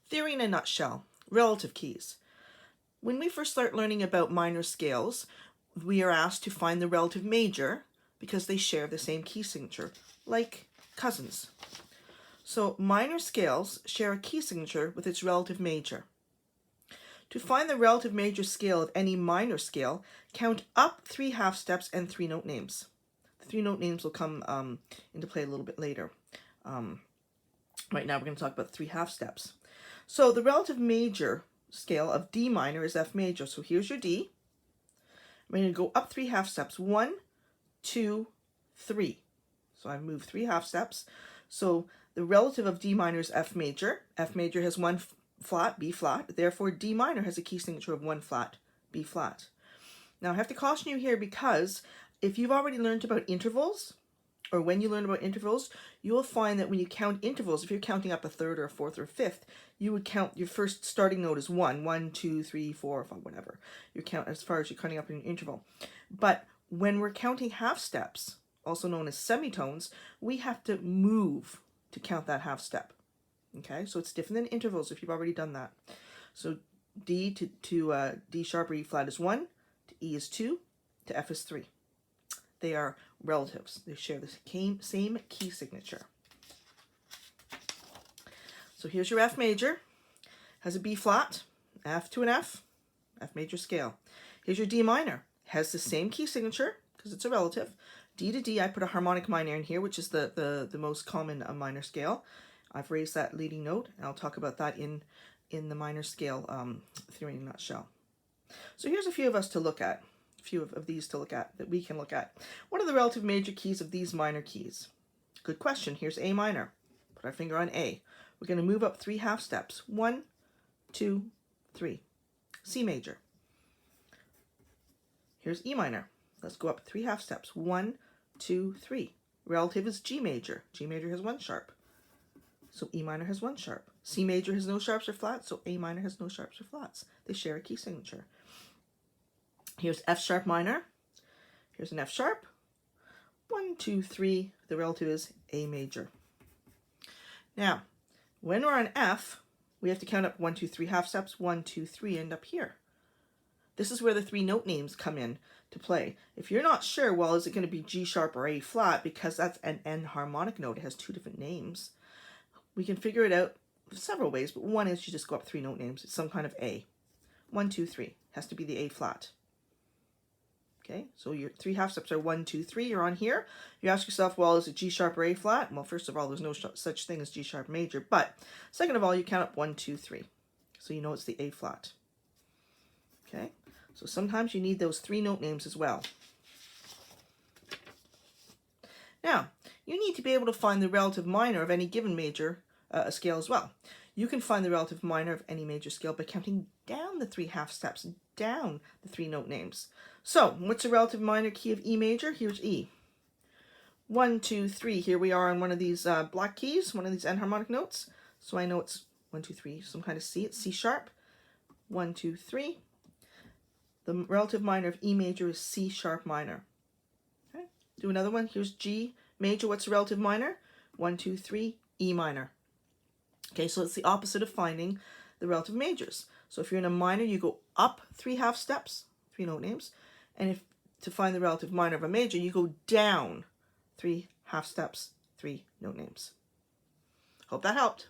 Theory in a nutshell, relative keys. When we first start learning about minor scales, we are asked to find the relative major because they share the same key signature, like cousins. So minor scales share a key signature with its relative major. To find the relative major scale of any minor scale, count up 3 half steps and 3 note names. The 3 note names will come into play a little bit later. Right now we're going to talk about 3 half steps. So the relative major scale of D minor is F major. So here's your D. I'm going to go up 3 half steps. 1, 2, 3. So I move 3 half steps. So the relative of D minor is F major. F major has 1 flat, B flat. Therefore, D minor has a key signature of 1 flat, B flat. Now I have to caution you here because if you've already learned about intervals, or when you learn about intervals, you will find that when you count intervals, if you're counting up a third or a fourth or a fifth, you would count your first starting note as 1, 1, 2, 3, 4, 5, whatever. You count as far as you're counting up in an interval. But when we're counting half steps, also known as semitones, we have to move to count that half step. Okay, so it's different than intervals if you've already done that. So D to D sharp or E flat is 1, to E is 2, to F is 3. They are relatives. They share the same key signature. So here's your F major. Has a B flat, F to an F major scale. Here's your D minor. Has the same key signature because it's a relative. D to D, I put a harmonic minor in here, which is the most common minor scale. I've raised that leading note, and I'll talk about that in the minor scale theory in a nutshell. So here's a few of us to look at. A few of these to look at, that we can look at. What are the relative major keys of these minor keys? Good question. Here's A minor. Put our finger on A. We're going to move up 3 half steps. 1, 2, 3. C major. Here's E minor. Let's go up 3 half steps. 1, 2, 3. Relative is G major. G major has 1 sharp. So E minor has 1 sharp. C major has no sharps or flats, so A minor has no sharps or flats. They share a key signature. Here's F sharp minor. Here's an F sharp. 1, 2, 3. The relative is A major. Now, when we're on F, we have to count up 1, 2, 3 half steps. 1, 2, 3, end up here. This is where the 3 note names come in to play. If you're not sure, well, is it going to be G sharp or A flat? Because that's an N harmonic note. It has 2 different names. We can figure it out several ways, but one is you just go up 3 note names. It's some kind of A. 1, 2, 3. Has to be the A flat. Okay, so your 3 half steps are 1, 2, 3. You're on here. You ask yourself, well, is it G sharp or A flat? Well, first of all, there's no such thing as G sharp major. But second of all, you count up 1, 2, 3. So you know it's the A flat. Okay, so sometimes you need those 3 note names as well. Now, you need to be able to find the relative minor of any given major scale as well. You can find the relative minor of any major scale by counting down the 3 half steps, down the 3 note names. So, what's the relative minor key of E major? Here's E. 1, 2, 3. Here we are on one of these black keys, one of these N harmonic notes. So I know it's 1, 2, 3, some kind of C. It's C sharp. 1, 2, 3. The relative minor of E major is C sharp minor. Okay. Do another one. Here's G major. What's the relative minor? 1, 2, 3, E minor. Okay, so it's the opposite of finding the relative majors. So if you're in a minor, you go up 3 half steps, 3 note names. And if to find the relative minor of a major, you go down 3 half steps, 3 note names. Hope that helped.